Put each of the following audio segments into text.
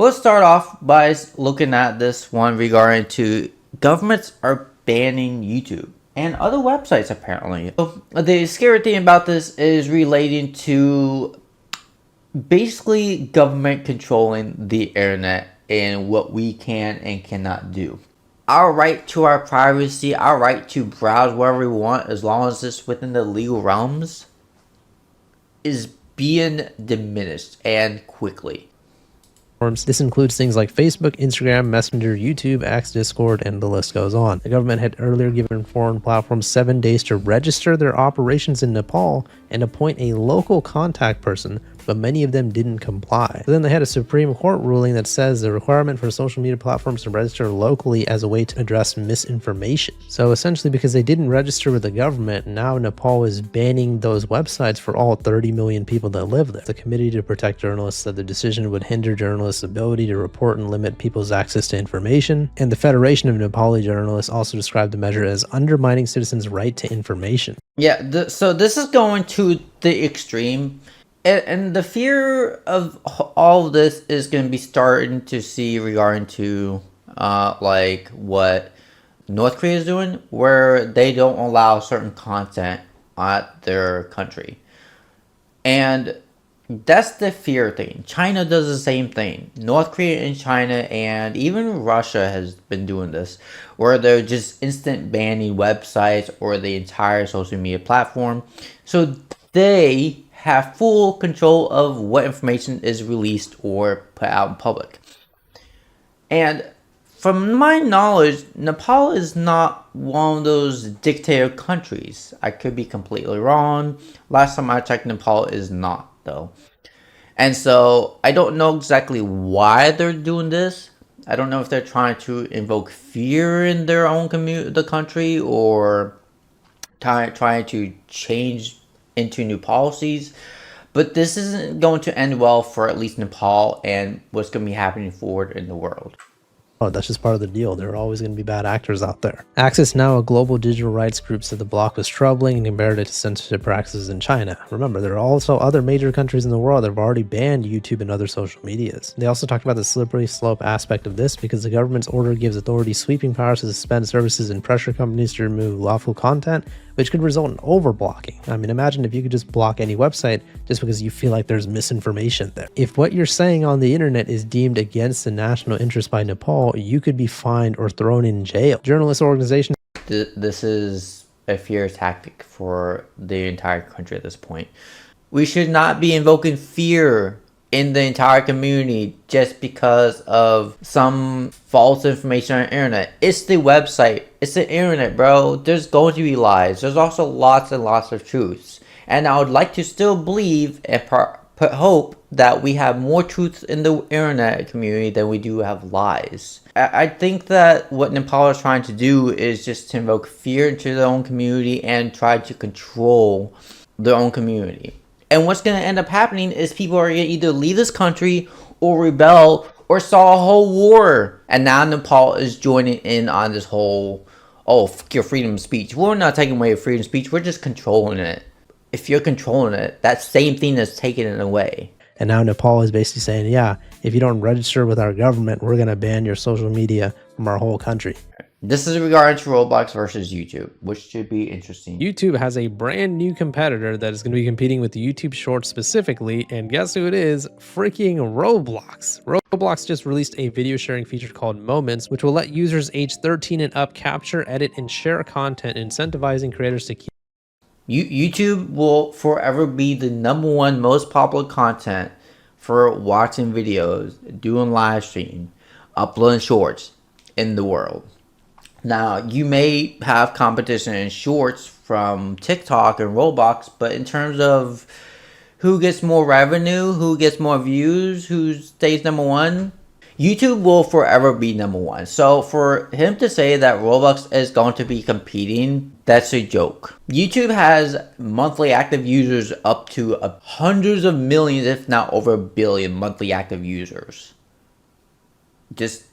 Let's start off by looking at this one regarding to governments are banning YouTube and other websites apparently. So the scary thing about this is relating to basically government controlling the internet and what we can and cannot do. Our right to our privacy, our right to browse wherever we want as long as it's within the legal realms is being diminished and quickly. This includes things like Facebook, Instagram, Messenger, YouTube, X, Discord, and the list goes on. The government had earlier given foreign platforms 7 days to register their operations in Nepal and appoint a local contact person, but many of them didn't comply. So then they had a Supreme Court ruling that says the requirement for social media platforms to register locally as a way to address misinformation. So essentially, because they didn't register with the government, now Nepal is banning those websites for all 30 million people that live there. The Committee to Protect Journalists said the decision would hinder journalists' ability to report and limit people's access to information. And the Federation of Nepali Journalists also described the measure as undermining citizens' right to information. Yeah, so this is going to the extreme. And the fear of all of this is going to be starting to see regarding to like what North Korea is doing, where they don't allow certain content at their country. And that's the fear thing. China does the same thing. North Korea and China and even Russia has been doing this, where they're just instant banning websites or the entire social media platform. So they have full control of what information is released or put out in public. And from my knowledge, Nepal is not one of those dictator countries. I could be completely wrong. Last time I checked, Nepal is not, though. And so I don't know exactly why they're doing this. I don't know if they're trying to invoke fear in their own the country, or trying to change into new policies. But this isn't going to end well for at least Nepal and what's going to be happening forward in the world. Oh, that's just part of the deal. There are always going to be bad actors out there. Access Now, a global digital rights group, said the block was troubling and compared it to censorship practices in China. Remember, there are also other major countries in the world that have already banned YouTube and other social medias. They also talked about the slippery slope aspect of this because the government's order gives authorities sweeping powers to suspend services and pressure companies to remove lawful content, which could result in overblocking. I mean, imagine if you could just block any website just because you feel like there's misinformation there. If what you're saying on the internet is deemed against the national interest by Nepal, you could be fined or thrown in jail. Journalist organizations. This is a fear tactic for the entire country at this point. We should not be invoking fear in the entire community just because of some false information on the internet. It's the website. It's the internet, bro. There's going to be lies. There's also lots and lots of truths. And I would like to still believe and put hope that we have more truths in the internet community than we do have lies. I think that what Nepal is trying to do is just to invoke fear into their own community and try to control their own community. And what's going to end up happening is people are going to either leave this country or rebel or start a whole war. And now Nepal is joining in on this whole, oh, your freedom of speech. We're not taking away your freedom of speech. We're just controlling it. If you're controlling it, that same thing is taking it away. And now Nepal is basically saying, yeah, if you don't register with our government, we're going to ban your social media from our whole country. This is regarding to ROBLOX versus YouTube, which should be interesting. YouTube has a brand new competitor that is going to be competing with YouTube Shorts specifically, and guess who it is? Freaking ROBLOX. ROBLOX just released a video sharing feature called Moments, which will let users age 13 and up capture, edit, and share content, incentivizing creators to keep. YouTube will forever be the #1 most popular content for watching videos, doing live stream, uploading shorts in the world. Now, you may have competition in shorts from TikTok and ROBLOX, but in terms of who gets more revenue, who gets more views, who stays #1, YouTube will forever be #1. So for him to say that ROBLOX is going to be competing, that's a joke. YouTube has monthly active users up to hundreds of millions, if not over a billion monthly active users. Just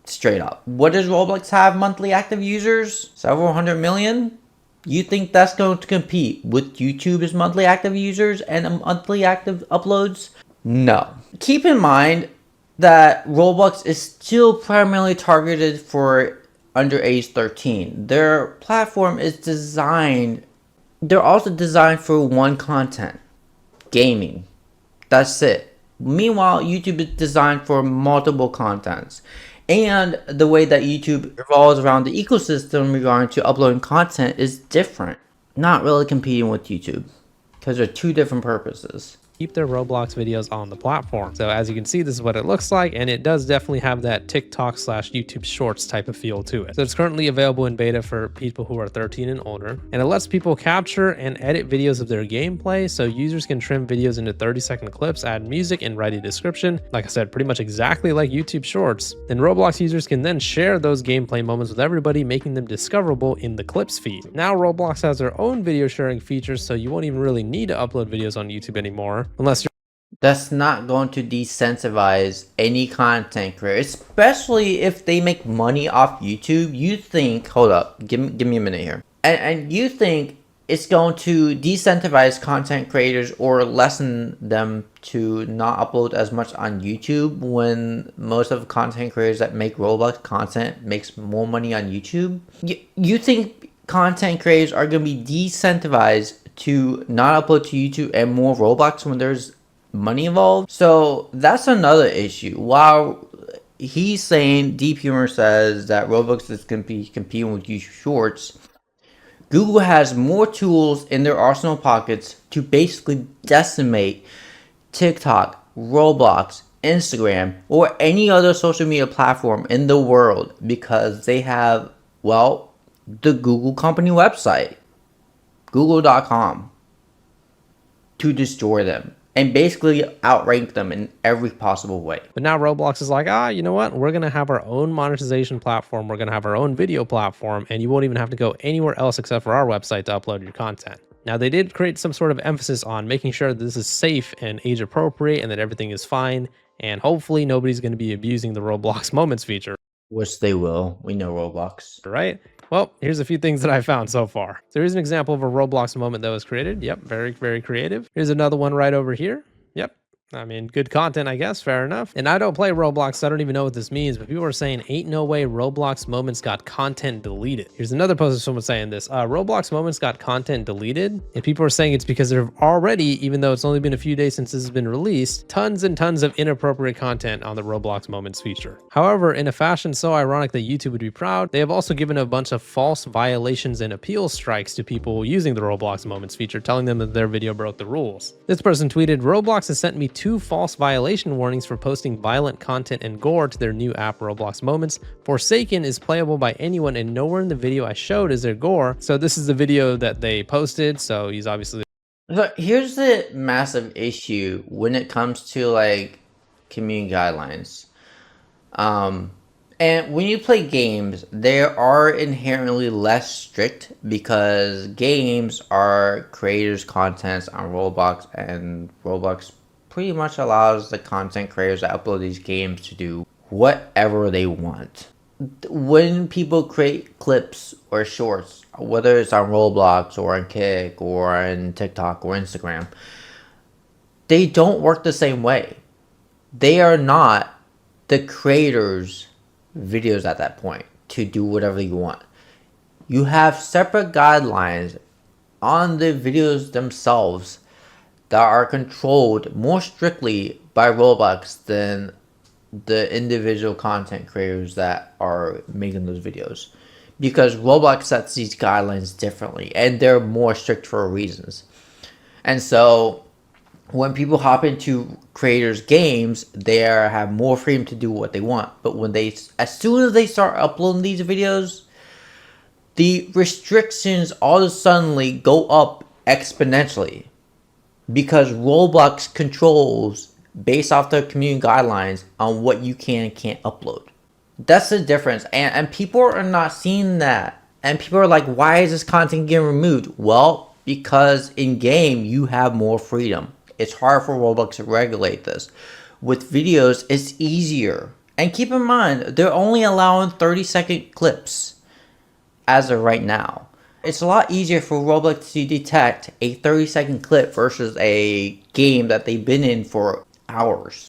straight up. What does ROBLOX have monthly active users? Several hundred million? You think that's going to compete with YouTube's monthly active users and monthly active uploads? No. Keep in mind, that Roblox is still primarily targeted for under age 13. Their platform is designed, they're also designed for one content, gaming. That's it. Meanwhile, YouTube is designed for multiple contents. And the way that YouTube revolves around the ecosystem regarding to uploading content is different. Not really competing with YouTube, because they're two different purposes. Keep their Roblox videos on the platform. So as you can see, this is what it looks like, and it does definitely have that TikTok / YouTube Shorts type of feel to it. So it's currently available in beta for people who are 13 and older, and it lets people capture and edit videos of their gameplay, so users can trim videos into 30-second clips, add music, and write a description. Like I said, pretty much exactly like YouTube Shorts. Then Roblox users can then share those gameplay moments with everybody, making them discoverable in the clips feed. Now Roblox has their own video sharing features, so you won't even really need to upload videos on YouTube anymore, unless you're That's not going to decentivize any content creator, especially if they make money off YouTube. You think, hold up, give me a minute here. And you think it's going to decentivize content creators or lessen them to not upload as much on YouTube when most of the content creators that make Roblox content makes more money on YouTube? You think content creators are going to be decentivized to not upload to YouTube and more Roblox when there's money involved? So that's another issue. While he's saying, Deep Humor says that Roblox is going to be competing with YouTube Shorts, Google has more tools in their arsenal pockets to basically decimate TikTok, Roblox, Instagram, or any other social media platform in the world because they have, well, the Google company website, google.com, to destroy them and basically outrank them in every possible way. But now Roblox is like, you know what? We're going to have our own monetization platform. We're going to have our own video platform, and you won't even have to go anywhere else except for our website to upload your content. Now, they did create some sort of emphasis on making sure that this is safe and age appropriate and that everything is fine. And hopefully nobody's going to be abusing the Roblox Moments feature. Which they will. We know Roblox. Right? Well, here's a few things that I found so far. So here's an example of a Roblox moment that was created. Yep, very, very creative. Here's another one right over here. Yep. I mean, good content, I guess. Fair enough. And I don't play Roblox, so I don't even know what this means, but people are saying, ain't no way Roblox Moments got content deleted. Here's another post of someone saying this. Roblox Moments got content deleted, and people are saying it's because there have already, even though it's only been a few days since this has been released, tons and tons of inappropriate content on the Roblox Moments feature. However, in a fashion so ironic that YouTube would be proud, they have also given a bunch of false violations and appeal strikes to people using the Roblox Moments feature, telling them that their video broke the rules. This person tweeted, Roblox has sent me 2 false violation warnings for posting violent content and gore to their new app Roblox Moments. Forsaken is playable by anyone, and nowhere in the video I showed is there gore. So this is the video that they posted, so he's obviously... So here's the massive issue when it comes to like community guidelines. And when you play games, they are inherently less strict because games are creators' contents on Roblox, and Roblox pretty much allows the content creators that upload these games to do whatever they want. When people create clips or shorts, whether it's on Roblox or on Kick or on TikTok or Instagram, they don't work the same way. They are not the creators' videos at that point to do whatever you want. You have separate guidelines on the videos themselves that are controlled more strictly by Roblox than the individual content creators that are making those videos, because Roblox sets these guidelines differently and they're more strict for reasons. And so when people hop into creators' games, they have more freedom to do what they want. But when as soon as they start uploading these videos, the restrictions all of a sudden go up exponentially, because Roblox controls based off their community guidelines on what you can and can't upload. That's the difference, and people are not seeing that, and people are like, why is this content getting removed? Well, because in game you have more freedom. It's hard for Roblox to regulate this. With videos, it's easier. And keep in mind, they're only allowing 30-second clips as of right now. It's a lot easier for Roblox to detect a 30-second clip versus a game that they've been in for hours.